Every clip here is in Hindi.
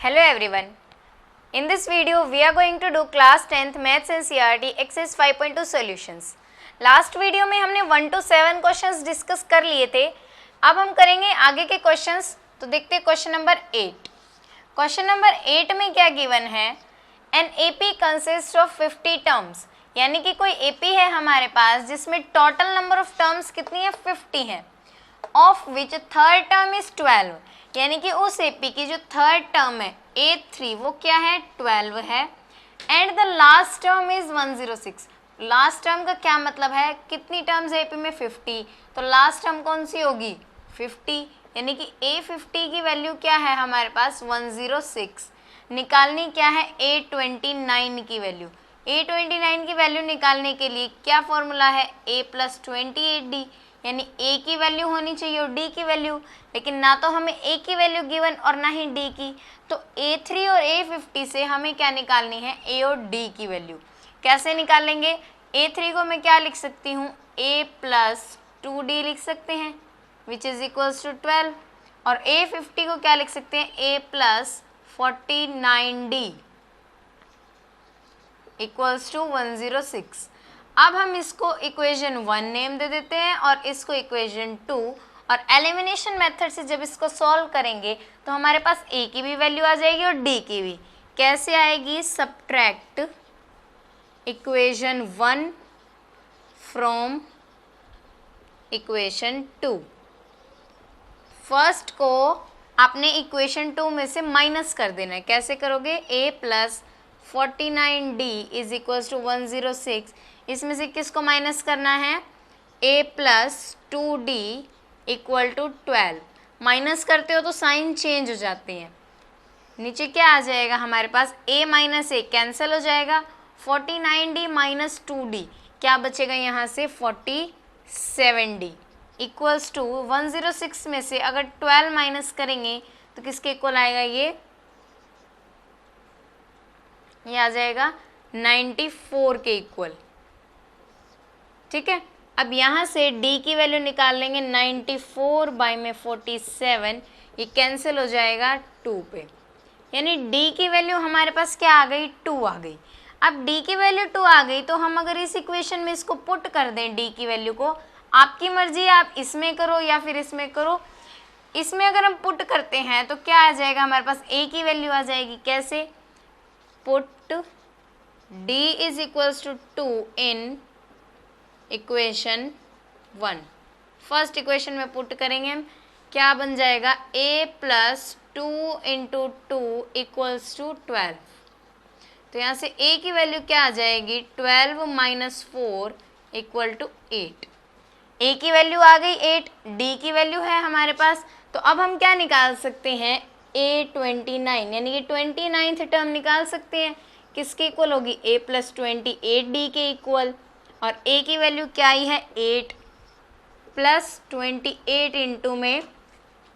Hello everyone. In this video we are going to do class 10th maths and CRT exercise 5.2 solutions. Last video में हमने 1 to 7 क्वेश्चंस डिस्कस कर लिए थे. अब हम करेंगे आगे के क्वेश्चंस. तो देखते हैं क्वेश्चन नंबर 8. क्वेश्चन नंबर 8 में क्या गिवन है? An AP consist of 50 terms, यानी कि कोई एपी है हमारे पास जिसमें टोटल नंबर ऑफ टर्म्स कितनी है? 50 है. Of which third term is 12, यानी कि उस एपी की जो थर्ड टर्म है A3 वो क्या है? 12 है. And the last term is 106. Last term का क्या मतलब है? कितनी टर्म्स है एपी में? 50. तो लास्ट टर्म कौन सी होगी? 50. यानी कि A50 की वैल्यू क्या है हमारे पास? 106. निकालनी क्या है? A29 की वैल्यू. A29 की वैल्यू निकालने के लिए क्या फॉर्मूला है? A + 28D, यानी A की वैल्यू होनी चाहिए और D की वैल्यू, लेकिन ना तो हमें A की वैल्यू गिवन और ना ही D की. तो A3 और A50 से हमें क्या निकालनी है? A और D की वैल्यू. कैसे निकालेंगे? A3 को मैं क्या लिख सकती हूँ? A + 2D लिख सकते हैं विच इज इक्वल्स टू 12, और A50 को क्या लिख सकते हैं? A + 49D equals to 106. अब हम इसको इक्वेशन 1 नेम दे देते हैं और इसको इक्वेशन 2, और एलिमिनेशन मेथड से जब इसको सॉल्व करेंगे तो हमारे पास A की भी वैल्यू आ जाएगी और D की भी. कैसे आएगी? Subtract equation 1 from equation 2. First को आपने इक्वेशन 2 में से माइनस कर देना है. कैसे करोगे? A + 49D is equals to 106. इसमें से किसको माइनस करना है? A + 2D equal to 12. Minus करते हो तो साइन चेंज हो जाते हैं. नीचे क्या आ जाएगा हमारे पास? A - A कैंसिल हो जाएगा. 49D - 2D क्या बचेगा यहाँ से? 47D इक्वल्स टू 106 में से अगर 12 माइनस करेंगे तो किसके इक्वल आएगा? ये आ जाएगा 94 के इक्वल. ठीक है. अब यहाँ से D की वैल्यू निकाल लेंगे. 94 बाई में 47, ये कैंसिल हो जाएगा 2 पे, यानी D की वैल्यू हमारे पास क्या आ गई? 2 आ गई. अब D की वैल्यू 2 आ गई तो हम अगर इस इक्वेशन में इसको पुट कर दें D की वैल्यू को, आपकी मर्जी है, आप इसमें करो या फिर इसमें करो. इसमें अगर हम पुट करते हैं तो क्या आ जाएगा हमारे पास? A की वैल्यू आ जाएगी. कैसे? Put D is equals to 2 in equation 1. First equation में पुट करेंगे हम, क्या बन जाएगा? A + 2 × 2 equals to 12. तो यहाँ से A की वैल्यू क्या आ जाएगी? 12 - 4 इक्वल टू 8. A की वैल्यू आ गई 8, D की वैल्यू है हमारे पास. तो अब हम क्या निकाल सकते हैं? A29, यानी कि 29th टर्म निकाल सकते हैं. किसके इक्वल होगी? A + 28D के इक्वल. और A की वैल्यू क्या आई है? 8 + 28 इंटू में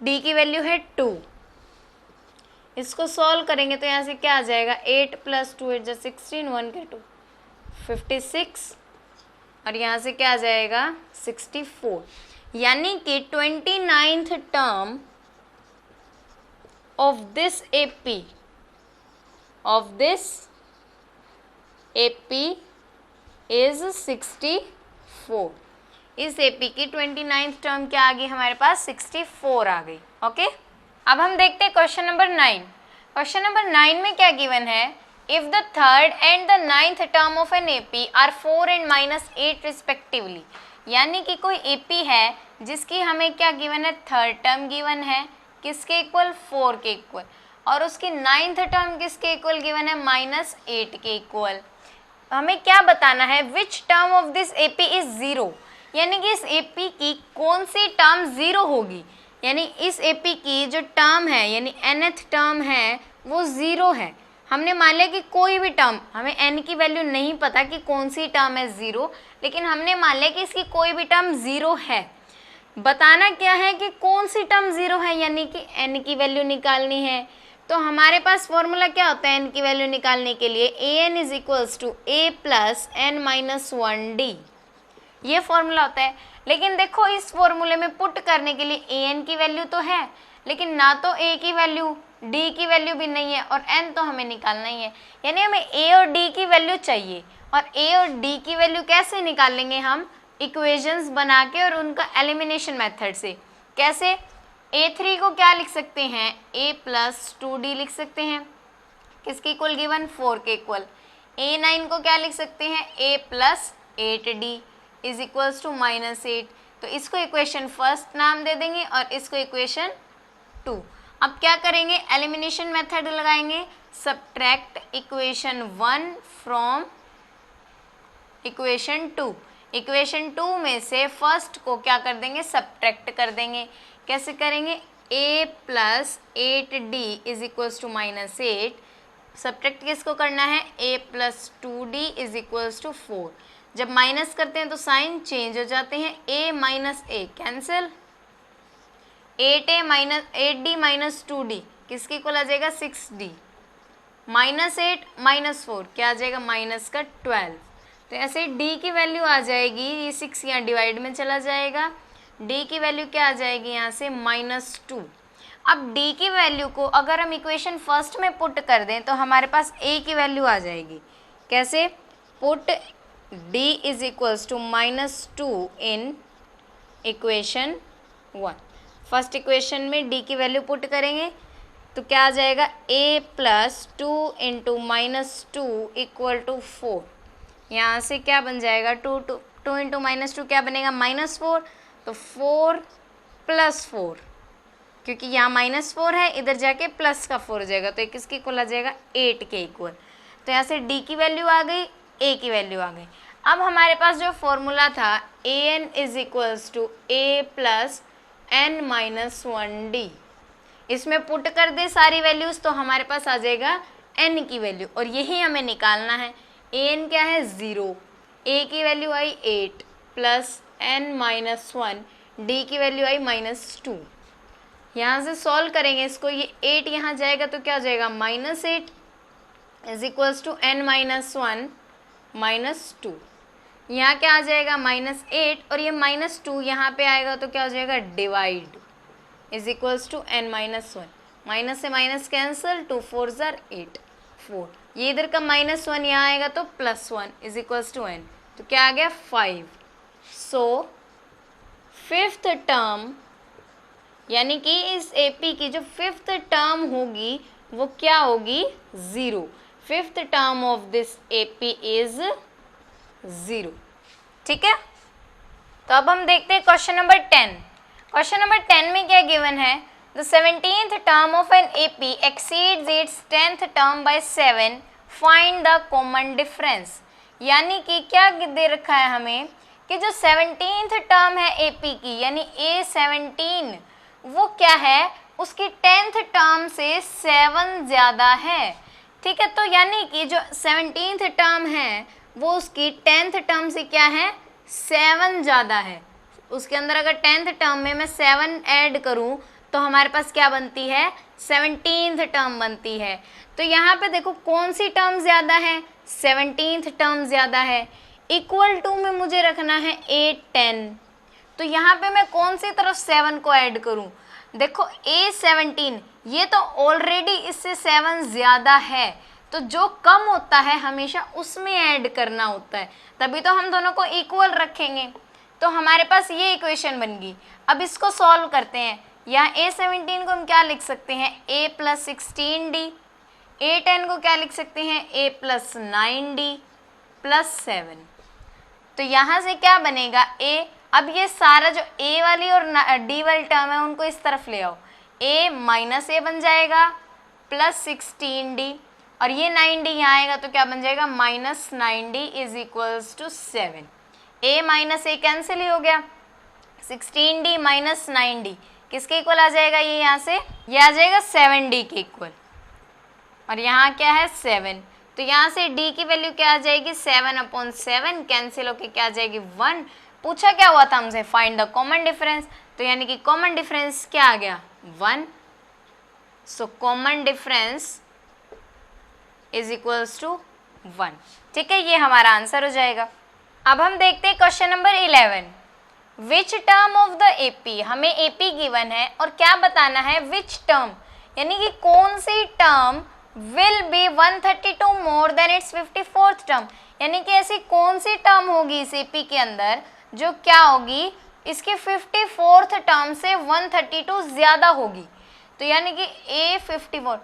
D की वैल्यू है 2. इसको सॉल्व करेंगे तो यहाँ से क्या आ जाएगा? 8 + 2 8 16, 1 के 2 56, और यहाँ से क्या आ जाएगा? 64. यानी कि 29th term of this AP is 64. इस AP की 29th टर्म क्या आ गई हमारे पास? 64 आ गई. ओके. अब हम देखते हैं क्वेश्चन नंबर 9. क्वेश्चन नंबर 9 में क्या गिवन है? If the third and the 9th term of an AP are 4 and -8 respectively, यानी कि कोई AP है जिसकी हमें क्या गिवन है? थर्ड टर्म गिवन है. किसके इक्वल? 4 के इक्वल. और उसकी 9th टर्म किसके इक्वल गिवन है? -8 के इक्वल. हमें क्या बताना है? Which term of this AP is 0, यानी कि इस AP की कौन सी टर्म 0 होगी. यानी इस AP की जो टर्म है, यानी nth टर्म है, वो 0 है. हमने मान लिया कि कोई भी टर्म, हमें n की वैल्यू नहीं पता कि कौन सी टर्म है 0, लेकिन हमने मान लिया कि इसकी कोई भी टर्म 0 है. बताना क्या है कि कौन सी टर्म 0 है, यानी कि n की वैल्यू निकालनी है. तो हमारे पास फॉर्मूला क्या होता है n की वैल्यू निकालने के लिए? an is equals to A + n - 1D, ये फॉर्मूला होता है. लेकिन देखो इस फॉर्मूले में पुट करने के लिए an की वैल्यू तो है, लेकिन ना तो A की वैल्यू डी की वैल्यू भी नहीं है और एन तो हमें निकालना ही है, यानी हमें ए और डी की वैल्यू चाहिए। और ए और डी की वैल्यू कैसे निकालेंगे हम? इक्वेशंस बना के और उनका एलिमिनेशन मेथड से। कैसे? A3 को क्या लिख सकते हैं? a प्लस 2d लिख सकते हैं, किसके इक्वल गिवन? 4 के इक्वल। A9 को क्या लिख सकते हैं? a plus 8d is equals to -8। तो इसको इक्वेशन फर्स्ट नाम दे देंगे और इसको इक्वेशन 2। अब क्या करेंगे? एलिमिनेशन मेथड लगाएंगे, subtract equation 1 from equation 2। Equation 2 में से फर्स्ट को क्या कर देंगे? सब्ट्रैक्ट कर देंगे। कैसे करेंगे? a plus 8d is equals to -8। Subtract किसको करना है? a plus 2d is equals to 4। जब माइनस करते हैं तो साइन चेंज हो जाते हैं, a minus a cancel, 8d minus 2d किसके इक्वल आ जाएगा? 6d। -8 -4 क्या आ जाएगा? माइनस का 12। तो ऐसे d की वैल्यू आ जाएगी, ये 6 यहाँ डिवाइड में चला जाएगा, d की वैल्यू क्या आ जाएगी यहाँ से? -2। अब d की वैल्यू को अगर हम इक्वेशन फर्स्ट में पुट कर दें तो हमारे पास a की वैल्यू आ जाएगी। कैसे? Put d is equals to -2 in equation 1। First equation में d की वैल्यू पुट करेंगे तो क्या आ जाएगा? a plus 2 into -2 equal to 4। यहाँ से क्या बन जाएगा? 2 इंटू -2 क्या बनेगा? -4। तो 4 प्लस 4, क्योंकि यहाँ -4 है, इधर जाके प्लस का 4 हो जाएगा, तो किसके इक्वल आ जाएगा? 8 के इक्वल। तो यहाँ से d की वैल्यू आ गई, a की वैल्यू आ गई। अब हमारे पास जो फॉर्मूला था an is equals to a plus n minus 1d, इसमें पुट कर दे सारी वैल्यूज़ तो हमारे पास आ जाएगा n की वैल्यू, और यही हमें निकालना है। an क्या है? 0, a की वैल्यू आई 8 प्लस n माइनस 1, d की वैल्यू आई -2। यहाँ से सॉल्व करेंगे इसको, ये 8 यहाँ जाएगा तो क्या हो जाएगा? -8 is equals to n minus 1 -2। यहाँ क्या आ जाएगा? -8, और ये -2 यहाँ पे आएगा तो क्या हो जाएगा? Divide is equals to n minus 1। Minus से माइनस कैंसिल, 2 4 ज़र 8, 4। ये इधर का -1 यहाँ आएगा तो +1 इज इक्वल्स टू n, तो क्या आ गया? 5। सो फिफ्थ टर्म, यानी कि इस AP की जो फिफ्थ टर्म होगी वो क्या होगी? 0। Fifth term of this AP is 0। ठीक है, तो अब हम देखते हैं क्वेश्चन नंबर 10। क्वेश्चन नंबर 10 में क्या गिवन है? The 17th term of an AP exceeds its 10th term by 7, find the common difference. यानी कि क्या दे रखा है हमें कि जो 17th टर्म है AP की, यानी A17, वो क्या है? उसकी 10th टर्म से 7 ज़्यादा है। ठीक है, तो यानी कि जो 17th टर्म है वो उसकी 10th टर्म से क्या है? 7 ज़्यादा है। उसके अंदर अगर 10th टर्म में मैं 7 ऐड करूं तो हमारे पास क्या बनती है? 17th टर्म बनती है। तो यहाँ पे देखो कौन सी टर्म ज़्यादा है? 17th टर्म ज़्यादा है। इक्वल टू में मुझे रखना है 8 10, तो यहाँ पे मैं कौन सी तरफ 7 को ऐड करूँ? देखो A17 ये तो ऑलरेडी इससे 7 ज़्यादा है, तो जो कम होता है हमेशा उसमें ऐड करना होता है, तभी तो हम दोनों को इक्वल रखेंगे। तो हमारे पास ये इक्वेशन बन गई। अब इसको सॉल्व करते हैं। यहाँ A17 को हम क्या लिख सकते हैं? a plus 16d। A10 को क्या लिख सकते हैं? a plus 9d plus 7। तो यहाँ से क्या बनेगा? a, अब ये सारा जो a वाली और d वाली टर्म है उनको इस तरफ ले आओ, a माइनस a बन जाएगा प्लस 16d, और ये 9d यहाँ आएगा तो क्या बन जाएगा? Minus 9d is equals to 7। a minus a cancel ही हो गया, 16d माइनस 9d किसके इक्वल आ जाएगा? ये यहाँ से ये आ जाएगा 7d के इक्वल, और यहाँ क्या है? 7। तो यहाँ से d की वैल्यू क्या आ जाएगी? 7/7 कैंसिल होके क्या आ जाएगी? 1। पूछा क्या हुआ था हमसे? फाइंड द कॉमन डिफरेंस, तो यानी कि कॉमन डिफरेंस क्या आ गया? 1। So common difference is equals to 1। ठीक है, ये हमारा आंसर हो जाएगा। अब हम देखते हैं question number 11। Which term of the AP, हमें AP गिवन है और क्या बताना है? विच टर्म, यानी कि कौन सी term will be 132 more than its 54th term, यानी कि ऐसी कौन सी टर्म होगी इस एपी के अंदर जो क्या होगी, इसकी 54th टर्म से 132 ज्यादा होगी। तो यानी कि A54,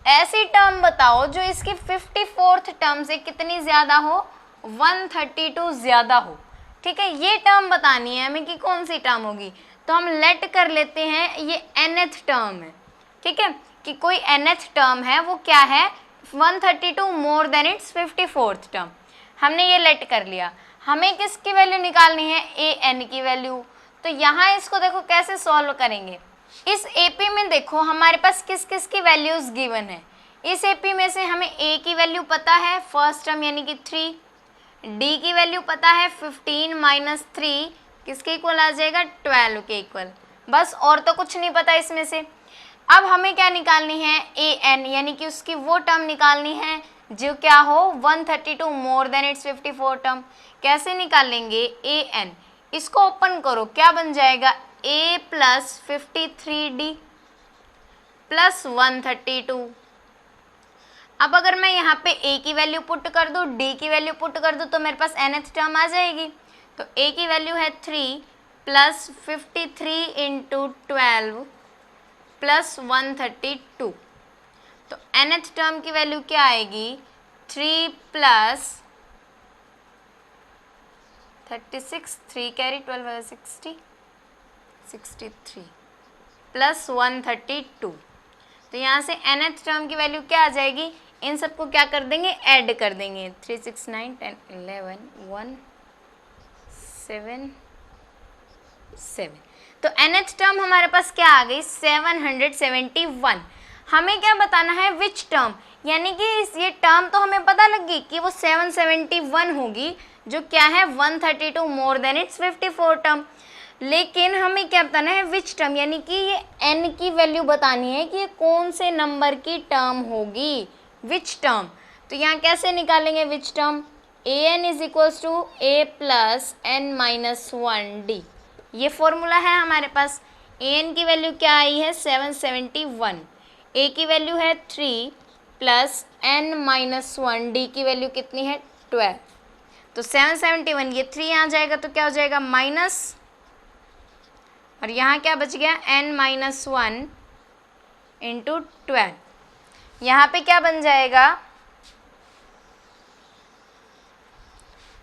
ऐसी टर्म बताओ जो इसकी 54th टर्म से कितनी ज्यादा हो, 132 ज्यादा हो। ठीक है, ये टर्म बतानी है हमें कि कौन सी टर्म होगी। तो हम लेट कर लेते हैं ये nth टर्म है। ठीक है, कि कोई nth टर्म है वो क्या है, 132 more than its 54th term. हमने ये लेट कर लिया। हमें किसकी वैल्यू निकालनी है, an की वैल्यू। तो यहाँ इसको देखो कैसे सॉल्व करेंगे। इस एपी में देखो हमारे पास किस किस की वैल्यूज गिवन है। इस एपी में से हमें a की वैल्यू पता है फर्स्ट टर्म यानी कि 3, d की वैल्यू पता है 15 माइनस 3 किसके इक्वल आ जाएगा, 12 के इक्वल। बस और तो कुछ नहीं पता इसमें से। अब हमें क्या निकालनी है, an, यानी कि उसकी वो टर्म निकालनी है जो क्या हो 132 मोर देन इट्स 54 टर्म। कैसे निकालेंगे, an, इसको ओपन करो, क्या बन जाएगा, a प्लस 53d प्लस 132। अब अगर मैं यहाँ पे a की वैल्यू पुट कर दूँ, d की वैल्यू पुट कर दूँ तो मेरे पास nth टर्म आ जाएगी। तो a की वैल्यू है 3 प्लस 53 इंटू 12 प्लस 132। तो nth टर्म की वैल्यू क्या आएगी, 3 प्लस 36, 3 कैरी 12 60, 63 प्लस 132। तो यहाँ से nth टर्म की वैल्यू क्या आ जाएगी, इन सबको क्या कर देंगे, ऐड कर देंगे। 3 6 9 10 11 1 7 7। तो nth टर्म हमारे पास क्या आ गई, 771। हमें क्या बताना है, विच टर्म, यानी कि ये टर्म तो हमें पता लग गई कि वो 771 होगी जो क्या है 132 मोर देन इट्स 54 टर्म। लेकिन हमें क्या बताना है, विच टर्म, यानी कि ये n की वैल्यू बतानी है कि ये कौन से नंबर की टर्म होगी, विच टर्म। तो यहाँ कैसे निकालेंगे which term, an is equals to a plus n minus 1d। ये फॉर्मूला है हमारे पास। an की वैल्यू क्या आई है 771, a की वैल्यू है 3 प्लस n माइनस 1, d की वैल्यू कितनी है 12। तो 771, ये 3 आ जाएगा तो क्या हो जाएगा माइनस, और यहाँ क्या बच गया n माइनस 1 इंटू 12। यहाँ पे क्या बन जाएगा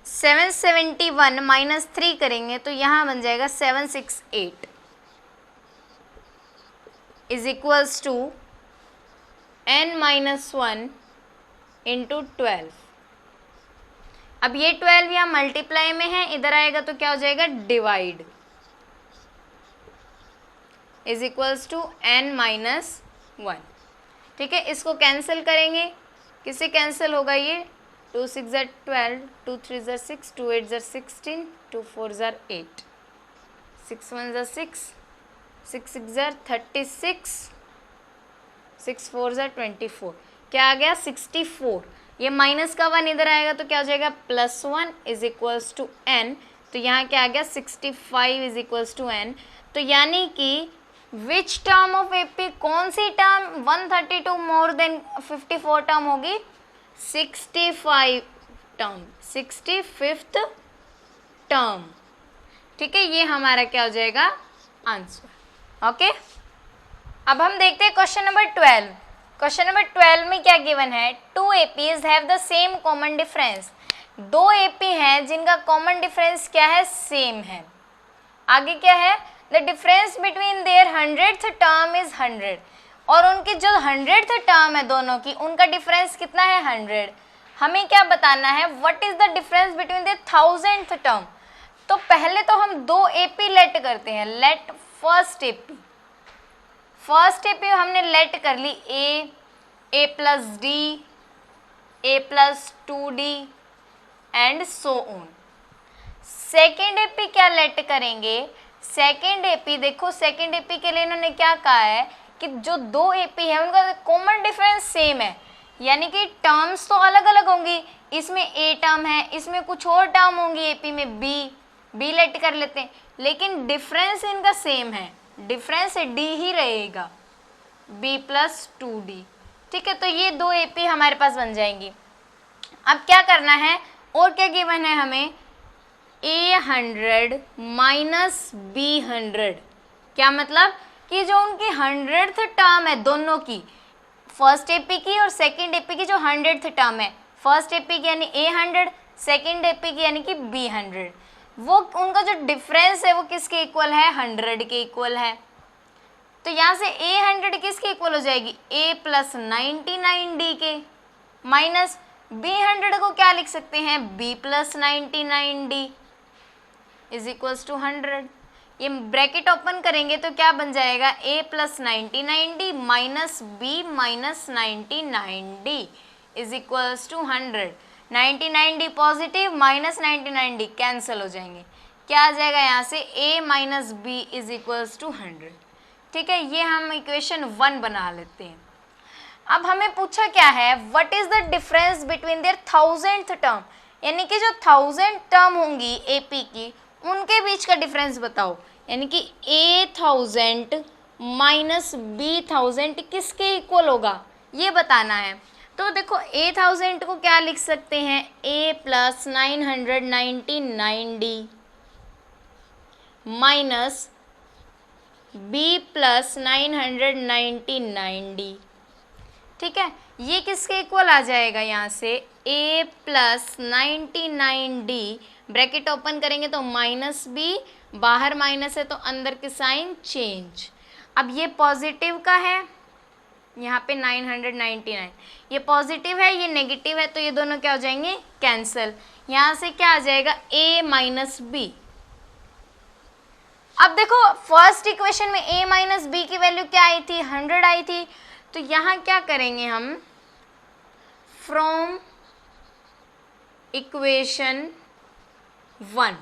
771 माइनस 3 करेंगे तो यहाँ बन जाएगा 768 is equals to n minus 1 into 12। अब ये 12 यहाँ मल्टीप्लाई में है, इधर आएगा तो क्या हो जाएगा divide, is equals to n minus 1। ठीक है, इसको कैंसिल करेंगे, किससे कैंसिल होगा ये, 2 6 ज़र 12, 2 3 ज़र 6, 2 8 ज़र 16, 2 4 ज़र 8, 6 1 ज़र 6, 6 6 ज़र 36, 6 4 ज़र 24, क्या आ गया 64। ये माइनस का 1 इधर आएगा तो क्या हो जाएगा plus 1 is equals to n। तो यहाँ क्या आ गया 65 इज इक्वल्स टू n। तो यानी कि विच टर्म ऑफ एपी, कौन सी टर्म 132 मोर देन 54 टर्म होगी, 65 टर्म, 65th टर्म। ठीक है, ये हमारा क्या हो जाएगा आंसर। ओके, अब हम देखते हैं क्वेश्चन नंबर 12। क्वेश्चन नंबर 12 में क्या गिवन है, 2 APs have the same common difference. 2 AP हैं जिनका कॉमन डिफरेंस क्या है, सेम है। आगे क्या है, the difference between their 100th term is 100, और उनकी जो 100th टर्म है दोनों की, उनका डिफरेंस कितना है 100। हमें क्या बताना है, what is the difference between the 1000th term. तो पहले तो हम 2 AP लेट करते हैं, लेट फर्स्ट AP हमने लेट कर ली a plus d, a plus 2d and so on. Second AP क्या लेट करेंगे, सेकेंड AP देखो, सेकेंड AP के लिए इन्होंने क्या कहा है कि जो 2 AP है उनका कॉमन डिफरेंस सेम है, यानी कि टर्म्स तो अलग अलग होंगी, इसमें a टर्म है, इसमें कुछ और टर्म होंगी AP में b लेट कर लेते हैं, लेकिन डिफरेंस इनका सेम है, डिफरेंस d ही रहेगा। b plus 2d। ठीक है, तो ये दो AP हमारे पास बन जाएंगी। अब क्या करना है, और क्या गिवन है हमें, A100 माइनस B100। क्या मतलब कि जो उनकी 100th टर्म है दोनों की, फर्स्ट AP की और सेकंड AP की जो 100th टर्म है, फर्स्ट AP की यानी A100, सेकंड AP की यानी कि B100, वो उनका जो डिफरेंस है वो किसके इक्वल है, 100 के इक्वल है। तो यहाँ से A100 किसके इक्वल हो जाएगी, A प्लस 99D के, माइनस B100 को क्या लिख सकते हैं, B plus 99D is equals to 100। ये ब्रैकेट ओपन करेंगे तो क्या बन जाएगा, A plus 99D minus B minus 99D is equals to 100। 99D positive minus 99D cancel हो जाएंगे, क्या आ जाएगा यहाँ से, A minus B is equals to 100। ठीक है, ये हम इक्वेशन 1 बना लेते हैं। अब हमें पूछा क्या है, what is the difference between their 1000th term, यानी कि जो 1000 टर्म होंगी AP की उनके बीच का डिफरेंस बताओ, यानी कि A1000 माइनस B1000 किसके इक्वल होगा ये बताना है। तो देखो A1000 को क्या लिख सकते हैं, A plus 999D minus B plus 999D। ठीक है, ये किसके इक्वल आ जाएगा, यहाँ से A plus 99D, bracket open करेंगे तो माइनस B, बाहर माइनस है तो अंदर के साइन चेंज। अब ये पॉजिटिव का है, यहाँ पे 999, ये पॉजिटिव है ये नेगेटिव है, तो ये दोनों क्या हो जाएंगे, कैंसिल। यहाँ से क्या आ जाएगा, A माइनस B। अब देखो फर्स्ट इक्वेशन में A माइनस B की वैल्यू क्या आई थी, 100 आई थी, तो यहाँ क्या करेंगे हम, फ्रॉम इक्वेशन 1,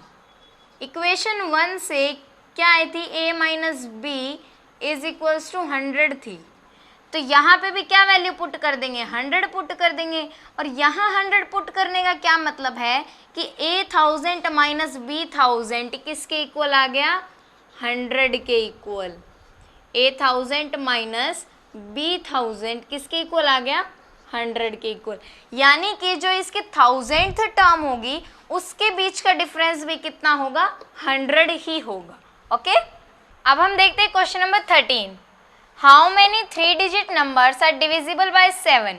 इक्वेशन 1 से क्या आई थी, A minus B is equals to 100 थी, तो यहाँ पे भी क्या वैल्यू पुट कर देंगे, 100 पुट कर देंगे। और यहाँ 100 पुट करने का क्या मतलब है कि A1000 माइनस B1000 किसके इक्वल आ गया, 100 के इक्वल। A1000 माइनस B1000 किसके इक्वल आ गया, 100 के इक्वल, यानी कि जो इसके 1000th टर्म होगी उसके बीच का डिफरेंस भी कितना होगा, 100 ही होगा। ओके, अब हम देखते हैं question number 13, how many 3 digit numbers are divisible by 7,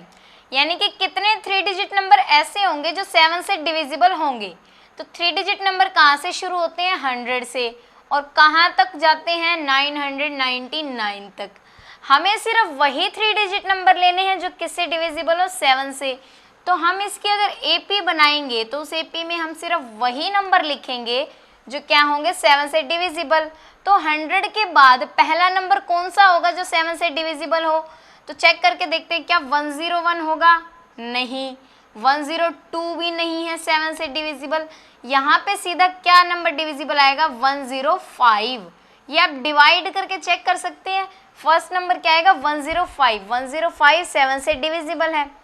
यानी कि कितने 3 डिजिट नंबर ऐसे होंगे जो 7 से डिविजिबल होंगे। तो 3 डिजिट नंबर कहाँ से शुरू होते हैं, 100 से, और कहाँ तक जाते हैं, 999 तक। हमें सिर्फ वही 3 डिजिट नंबर लेने हैं जो किससे डिविजिबल हो, 7 से। तो हम इसकी अगर AP बनाएंगे तो उस AP में हम सिर्फ वही नंबर लिखेंगे जो क्या होंगे, 7 से डिविजिबल। तो 100 के बाद पहला नंबर कौन सा होगा जो 7 से डिविजिबल हो, तो चेक करके देखते हैं, क्या 101 होगा, नहीं, 102 भी नहीं है 7 से डिविजिबल। यहाँ पे सीधा क्या नंबर डिविजिबल आएगा, 105। ये आप डिवाइड करके चेक कर सकते हैं, फर्स्ट नंबर क्या आएगा, 105, 105 7 से डिविजिबल है।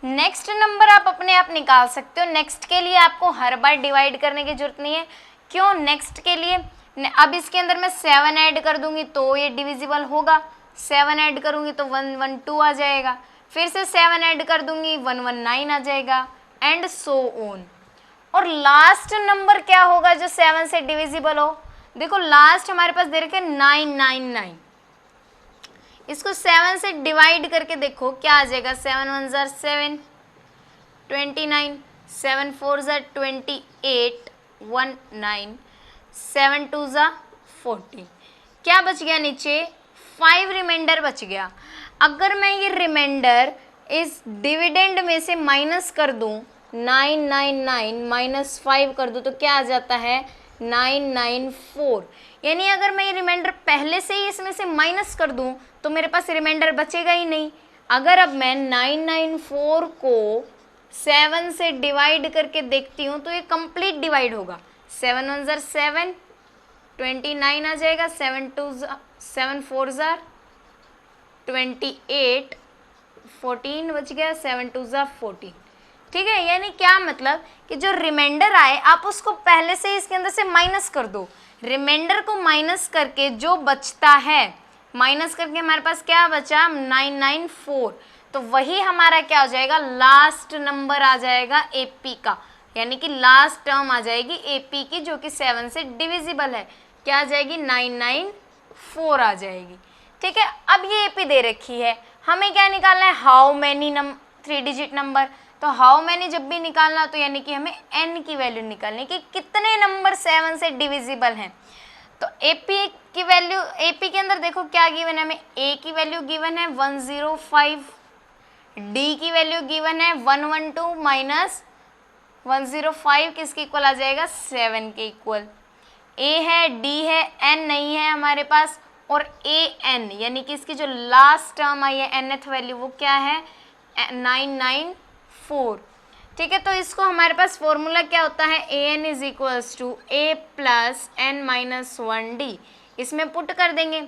नेक्स्ट नंबर आप अपने आप निकाल सकते हो, नेक्स्ट के लिए आपको हर बार डिवाइड करने की जरूरत नहीं है। क्यों, नेक्स्ट के लिए अब इसके अंदर मैं 7 ऐड कर दूंगी तो ये डिविजिबल होगा, 7 ऐड करूंगी तो 112 आ जाएगा, फिर से 7 ऐड कर दूंगी 119 आ जाएगा, एंड सो ऑन। और लास्ट नंबर क्या होगा जो 7 से डिविजिबल हो, देखो लास्ट हमारे पास दे रखे 999, इसको 7 से डिवाइड करके देखो क्या आ जाएगा, 7 1 ज़ा 7, 29, 7 4 ज़ा 28, 19, 7 2 ज़ा 40, क्या बच गया नीचे, 5 रिमाइंडर बच गया। अगर मैं ये रिमाइंडर इस डिविडेंड में से माइनस कर दूं, 999 माइनस 5 कर दूं तो क्या आ जाता है, 994। यानी अगर मैं ये रिमाइंडर पहले से ही इसमें से माइनस कर दूं तो मेरे पास रिमाइंडर बचेगा ही नहीं। अगर अब मैं 994 को 7 से डिवाइड करके देखती हूँ तो ये कंप्लीट डिवाइड होगा, 7 1 ज़ा 7, 29 आ जाएगा, 7 4 ज़ा 28, 14 बच गया, 7 2 ज़ा 14। ठीक है, यानी क्या मतलब कि जो रिमाइंडर आए आप उसको पहले से इसके अंदर से माइनस कर दो, रिमाइंडर को माइनस करके जो बचता है माइनस करके हमारे पास क्या बचा 994, तो वही हमारा क्या हो जाएगा, लास्ट नंबर आ जाएगा एपी का, यानी कि लास्ट टर्म आ जाएगी एपी की जो कि 7 से डिविजिबल है, क्या आ जाएगी 994 आ जाएगी। ठीक है, अब ये एपी दे रखी है, हमें क्या निकालना है, हाउ मैनी 3 डिजिट नंबर, तो हाउ मैनी जब भी निकालना तो यानी कि हमें एन की वैल्यू निकालनी कि कितने नंबर 7 से डिविजिबल हैं। तो एपी की वैल्यू, एपी के अंदर देखो क्या गिवन है, हमें ए की वैल्यू गिवन है 105, डी की वैल्यू गिवन है 112 माइनस 105 किसके इक्वल आ जाएगा 7 के इक्वल। ए है, डी है, एन नहीं है हमारे पास, और ए एन यानी कि इसकी जो लास्ट टर्म आई है एनथ वैल्यू वो क्या है 994। ठीक है, तो इसको हमारे पास फॉर्मूला क्या होता है, a n is equals to a plus n minus 1 d, इसमें पुट कर देंगे।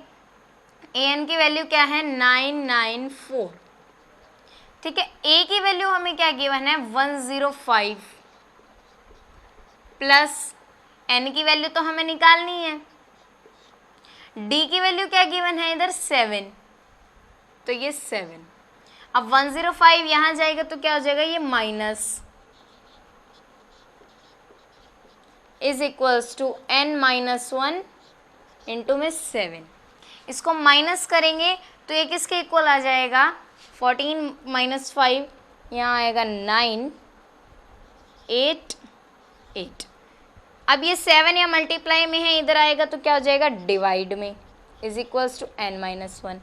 ए एन की वैल्यू क्या है 994। ठीक है, ए की वैल्यू हमें क्या गिवन है 105 प्लस एन की वैल्यू तो हमें निकालनी है, डी की वैल्यू क्या गिवन है इधर 7, तो ये 7। अब 105 यहाँ जाएगा तो क्या हो जाएगा, ये minus is equals to n minus 1 into में 7, इसको माइनस करेंगे तो ये किसके इक्वल आ जाएगा 14 माइनस 5, यहाँ आएगा 9 8 8। अब ये 7 या मल्टीप्लाई में है, इधर आएगा तो क्या हो जाएगा डिवाइड में, is equals to n minus 1,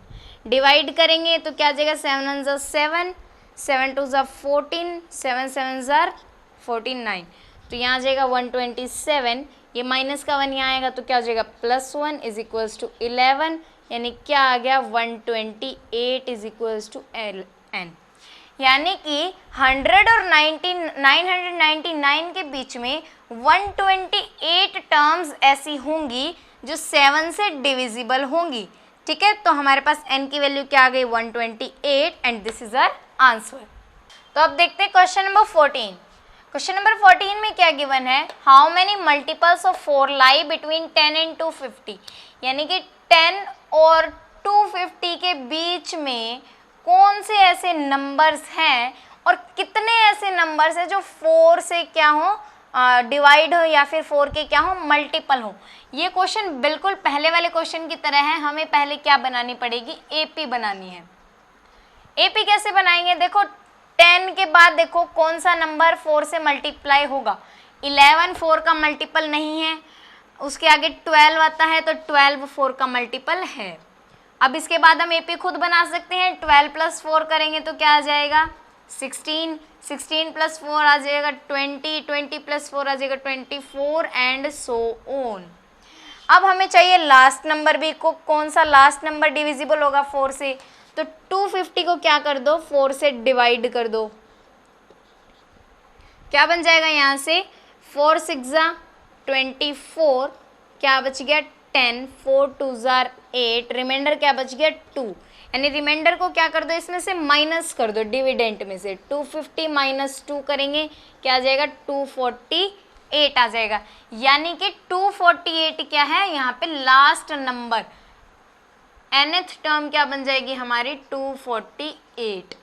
divide करेंगे तो क्या आ जाएगा 7 1 ज़ा 7, 7 2 ज़ा 14, 7 7 ज़ा 49, तो यहाँ आ जाएगा 127, ये माइनस का 1 यहाँ आएगा तो क्या हो जाएगा +1 इज इक्वल्स टू 11, यानी क्या आ गया 128 इज इक्वल्स टू n। यानी कि 100 और 999 के बीच में 128 टर्म्स ऐसी होंगी जो 7 से डिविजिबल होंगी। ठीक है, तो हमारे पास n की वैल्यू क्या आ गई 128 and this is our answer. तो अब देखते हैं क्वेश्चन नंबर 14। क्वेश्चन नंबर 14 में क्या गिवन है, how many multiples of 4 lie between 10 and 250, यानी कि 10 और 250 के बीच में कौन से ऐसे नंबर्स हैं और कितने ऐसे नंबर्स हैं जो 4 से क्या हो डिवाइड हो या फिर 4 के क्या हो मल्टीपल हो। ये क्वेश्चन बिल्कुल पहले वाले क्वेश्चन की तरह है, हमें पहले क्या बनानी पड़ेगी, एपी बनानी है। एपी कैसे बनाएंगे, देखो 10 के बाद देखो कौन सा नंबर 4 से मल्टीप्लाई होगा, 11 4 का मल्टीपल नहीं है, उसके आगे 12 आता है तो 12 4 का मल्टीपल है। अब इसके बाद हम एपी खुद बना सकते हैं, 12 + 4 करेंगे तो क्या आ जाएगा 16, 16 + 4 आ जाएगा 20, 20 + 4 आ जाएगा 24 एंड सो ऑन। अब हमें चाहिए लास्ट नंबर भी, को कौन सा लास्ट नंबर डिविजिबल होगा 4 से, तो 250 को क्या कर दो 4 से डिवाइड कर दो, क्या बन जाएगा यहाँ से 4 6 ज़ा 24, क्या बच गया 10, 4 2 ज़ा 8, रिमाइंडर क्या बच गया 2, यानी रिमाइंडर को क्या कर दो इसमें से माइनस कर दो डिविडेंट में से, 250 माइनस 2 करेंगे क्या आ जाएगा 248 आ जाएगा, यानी कि 248 क्या है यहाँ पे लास्ट नंबर, nth टर्म क्या बन जाएगी हमारी 248।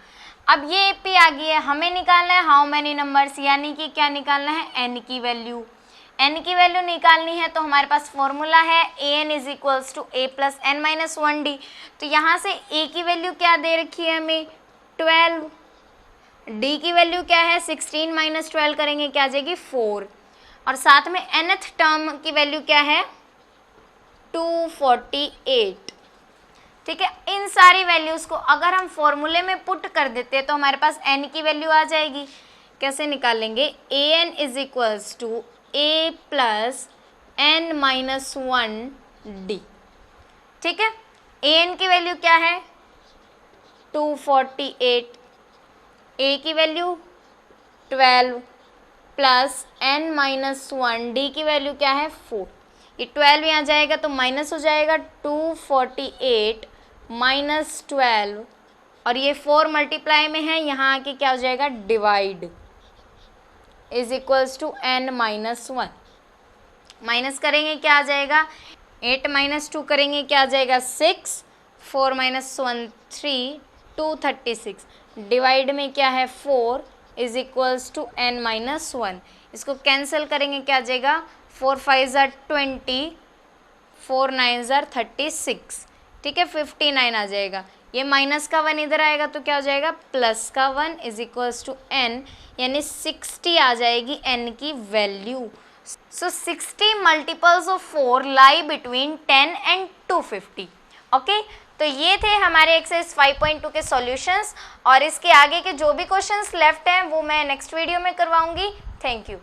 अब ये एपी आ गई है, हमें निकालना है हाउ मैनी नंबर्स, यानी कि क्या निकालना है n की वैल्यू। n की वैल्यू निकालनी है तो हमारे पास फॉर्मूला है an is equals to a plus n minus 1d, तो यहाँ से a की वैल्यू क्या दे रखी है हमें 12, d की वैल्यू क्या है 16 माइनस 12 करेंगे क्या आ जाएगी 4, और साथ में nth टर्म की वैल्यू क्या है 248। ठीक है, इन सारी वैल्यूज़ को अगर हम फॉर्मूले में पुट कर देते हैं तो हमारे पास n की वैल्यू आ जाएगी। कैसे निकालेंगे, an is equals to a plus n minus 1d। ठीक है, an की वैल्यू क्या है 248, a की value 12 plus n minus 1d की वैल्यू क्या है 4, ये 12 यहाँ जाएगा तो माइनस हो जाएगा 248 माइनस 12, और ये 4 मल्टीप्लाई में है, यहाँ आके क्या हो जाएगा divide, is equals to n minus 1, minus करेंगे क्या आ जाएगा 8 माइनस 2 करेंगे क्या आ जाएगा 6, 4 माइनस 1 3, 236 डिवाइड में क्या है 4 is equals to n minus 1। इसको कैंसिल करेंगे क्या आ जाएगा 4 5 ज़ार 20, 4 9 ज़ार 36, ठीक है 59 आ जाएगा। ये माइनस का 1 इधर आएगा तो क्या हो जाएगा प्लस का 1 इज इक्वल्स टू n, यानी 60 आ जाएगी n की value. So 60 multiples of 4 lie between 10 and 250। Okay, तो ये थे हमारे एक्सरसाइज 5.2 के सॉल्यूशंस, और इसके आगे के जो भी क्वेश्चंस लेफ्ट हैं वो मैं नेक्स्ट वीडियो में करवाऊंगी। Thank you.